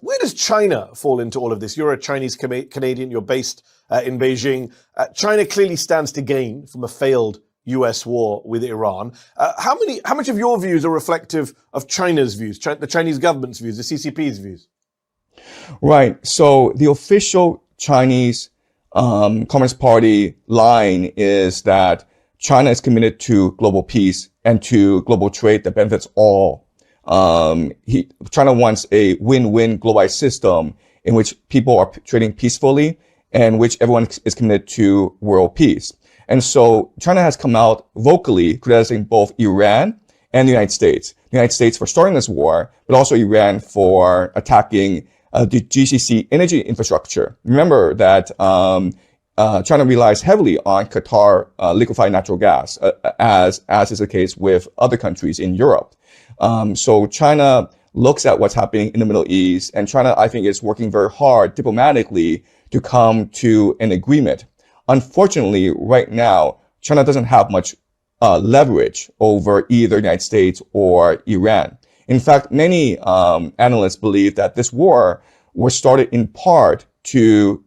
Where does China fall into all of this? You're a Chinese Canadian. You're based in Beijing. China clearly stands to gain from a failed US war with Iran. How much of your views are reflective of China's views, the Chinese government's views, the CCP's views? Right. So the official Chinese Communist Party line is that China is committed to global peace and to global trade that benefits all. China wants a win-win globalized system in which people are trading peacefully and which everyone is committed to world peace. And so China has come out vocally criticizing both Iran and the United States. The United States for starting this war, but also Iran for attacking the GCC energy infrastructure. Remember that China relies heavily on Qatar liquefied natural gas, as is the case with other countries in Europe. So China looks at what's happening in the Middle East, and China, I think, is working very hard diplomatically to come to an agreement. Unfortunately, right now, China doesn't have much leverage over either the United States or Iran. In fact, many analysts believe that this war was started in part to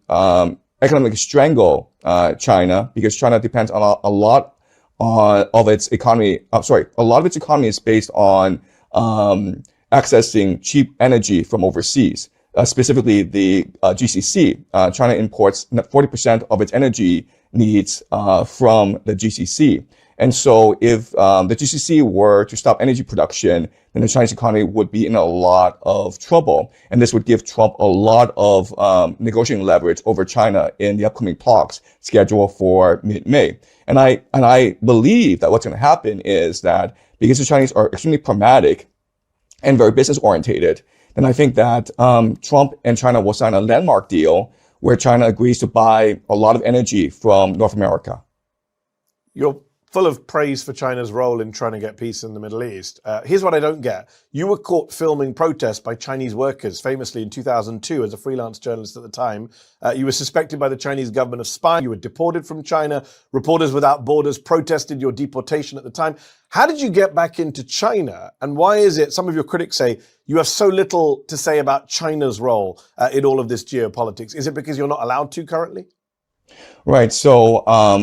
economically strangle China, because China depends on a lot of its economy. A lot of its economy is based on accessing cheap energy from overseas. Specifically, the GCC. China imports 40% of its energy needs from the GCC. And so if the GCC were to stop energy production, then the Chinese economy would be in a lot of trouble. And this would give Trump a lot of negotiating leverage over China in the upcoming talks scheduled for mid-May. And I believe that what's going to happen is that because the Chinese are extremely pragmatic and very business-orientated, then I think that Trump and China will sign a landmark deal where China agrees to buy a lot of energy from North America. You're full of praise for China's role in trying to get peace in the Middle East. Here's what I don't get. You were caught filming protests by Chinese workers, famously in 2002 as a freelance journalist at the time. You were suspected by the Chinese government of spying. You were deported from China. Reporters Without Borders protested your deportation at the time. How did you get back into China? And why is it, some of your critics say, you have so little to say about China's role in all of this geopolitics? Is it because you're not allowed to currently? Right. So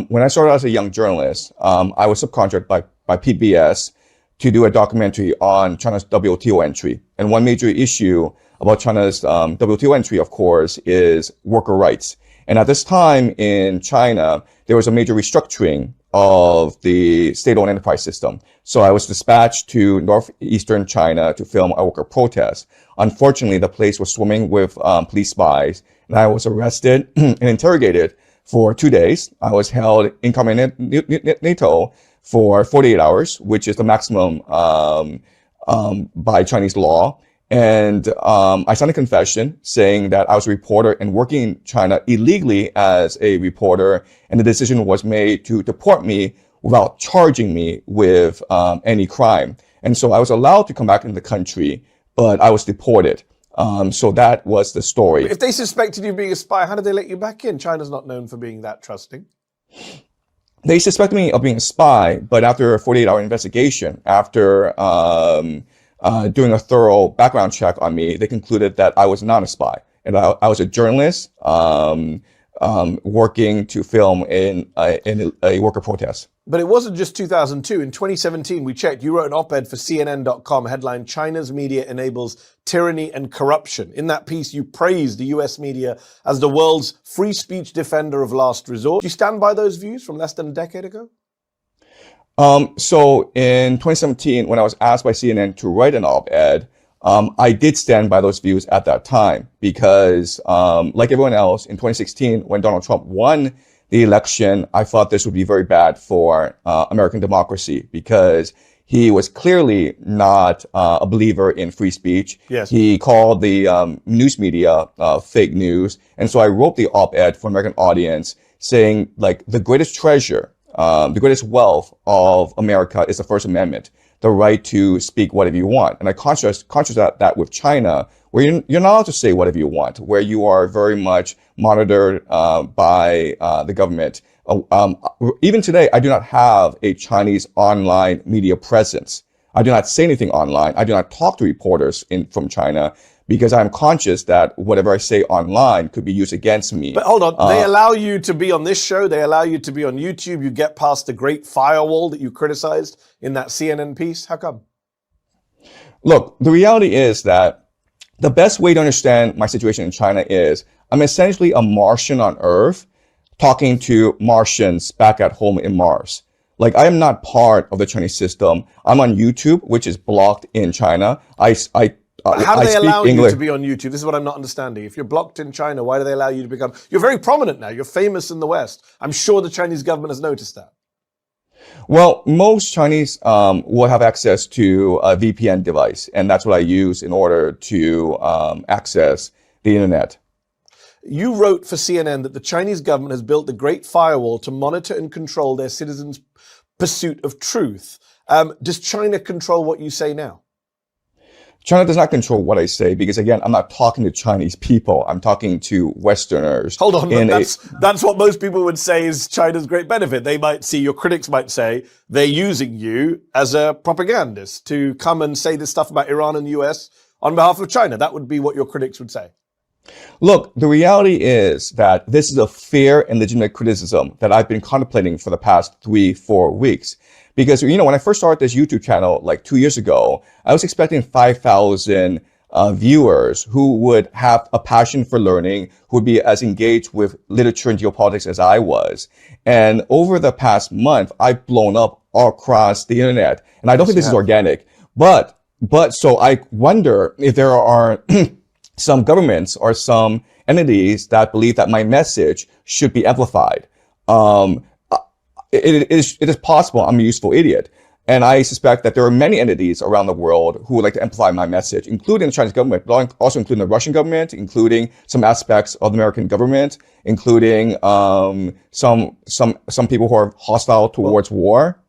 when I started as a young journalist, I was subcontracted by PBS to do a documentary on China's WTO entry. And one major issue about China's WTO entry, of course, is worker rights. And at this time in China, there was a major restructuring of the state-owned enterprise system. So I was dispatched to northeastern China to film a worker protest. Unfortunately, the place was swarming with police spies, and I was arrested and interrogated for 2 days. I was held incognito for 48 hours, which is the maximum by Chinese law. And I signed a confession saying that I was a reporter and working in China illegally as a reporter, and the decision was made to deport me without charging me with any crime. And so I was allowed to come back into the country, but I was deported. So that was the story. If they suspected you of being a spy, how did they let you back in? China's not known for being that trusting. They suspected me of being a spy, but after a 48-hour investigation, after doing a thorough background check on me, they concluded that I was not a spy. And I was a journalist working to film in a worker protest. But it wasn't just 2002. In 2017, we checked, you wrote an op-ed for CNN.com, headline, China's media enables tyranny and corruption. In that piece, you praised the US media as the world's free speech defender of last resort. Do you stand by those views from less than a decade ago? So in 2017, when I was asked by CNN to write an op-ed, I did stand by those views at that time because, like everyone else, in 2016, when Donald Trump won the election, I thought this would be very bad for American democracy because he was clearly not a believer in free speech. Yes. He called the news media fake news. And so I wrote the op-ed for American audience saying, like, the greatest treasure, the greatest wealth of America is the First Amendment, the right to speak whatever you want. And I contrast that with China, where you're not allowed to say whatever you want, where you are very much monitored by the government. Even today, I do not have a Chinese online media presence. I do not say anything online. I do not talk to reporters from China because I'm conscious that whatever I say online could be used against me. But hold on, they allow you to be on this show, they allow you to be on YouTube, you get past the great firewall that you criticized in that CNN piece. How come? Look, the reality is that the best way to understand my situation in China is I'm essentially a Martian on Earth talking to Martians back at home in Mars. Like, I am not part of the Chinese system. I'm on YouTube, which is blocked in China. How do they allow English. you to be on YouTube? This is what I'm not understanding. If you're blocked in China, why do they allow you to become... You're very prominent now. You're famous in the West. I'm sure the Chinese government has noticed that. Well, most Chinese will have access to a VPN device, and that's what I use in order to access the internet. You wrote for CNN that the Chinese government has built the Great Firewall to monitor and control their citizens' pursuit of truth. Does China control what you say now? China does not control what I say because, again, I'm not talking to Chinese people. I'm talking to Westerners. Hold on, that's what most people would say is China's great benefit. They might see, your critics might say, they're using you as a propagandist to come and say this stuff about Iran and the US on behalf of China. That would be what your critics would say. Look, the reality is that this is a fair and legitimate criticism that I've been contemplating for the past 3-4 weeks. Because, you know, when I first started this YouTube channel like 2 years ago, I was expecting 5,000 viewers who would have a passion for learning, who would be as engaged with literature and geopolitics as I was. And over the past month, I've blown up all across the internet. And I don't think this is organic. But so I wonder if there are some governments or some entities that believe that my message should be amplified. It is possible I'm a useful idiot. And I suspect that there are many entities around the world who would like to amplify my message, including the Chinese government, but also including the Russian government, including some aspects of the American government, including some people who are hostile towards war.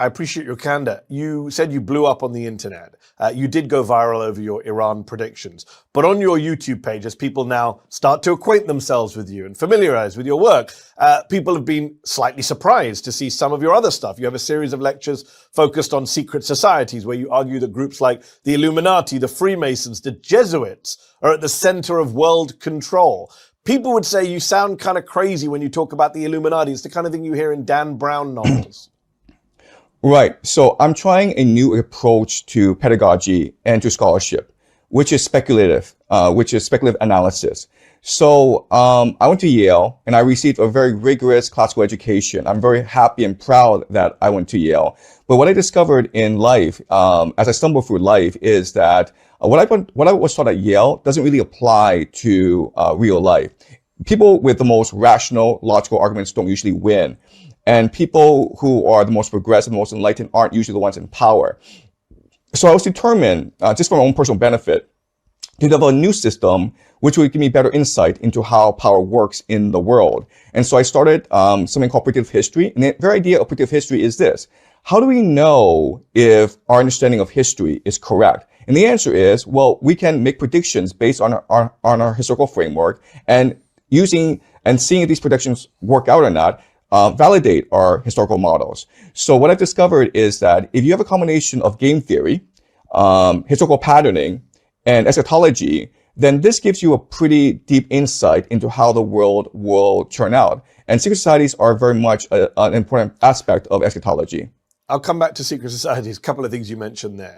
I appreciate your candor. You said you blew up on the internet. You did go viral over your Iran predictions. But on your YouTube page, as people now start to acquaint themselves with you and familiarize with your work, people have been slightly surprised to see some of your other stuff. You have a series of lectures focused on secret societies where you argue that groups like the Illuminati, the Freemasons, the Jesuits are at the center of world control. People would say you sound kind of crazy when you talk about the Illuminati. It's the kind of thing you hear in Dan Brown novels. Right. So I'm trying a new approach to pedagogy and to scholarship, which is speculative analysis. So I went to Yale and I received a very rigorous classical education. I'm very happy and proud that I went to Yale. But what I discovered in life, as I stumbled through life, is that what I was taught at Yale doesn't really apply to real life. People with the most rational, logical arguments don't usually win. And people who are the most progressive, the most enlightened aren't usually the ones in power. So I was determined, just for my own personal benefit, to develop a new system which would give me better insight into how power works in the world. And so I started something called predictive history. And the very idea of predictive history is this: how do we know if our understanding of history is correct? And the answer is, well, we can make predictions based on our historical framework, and seeing if these predictions work out or not, validate our historical models. So what I've discovered is that if you have a combination of game theory, historical patterning, and eschatology, then this gives you a pretty deep insight into how the world will turn out. And secret societies are very much an important aspect of eschatology. I'll come back to secret societies, a couple of things you mentioned there.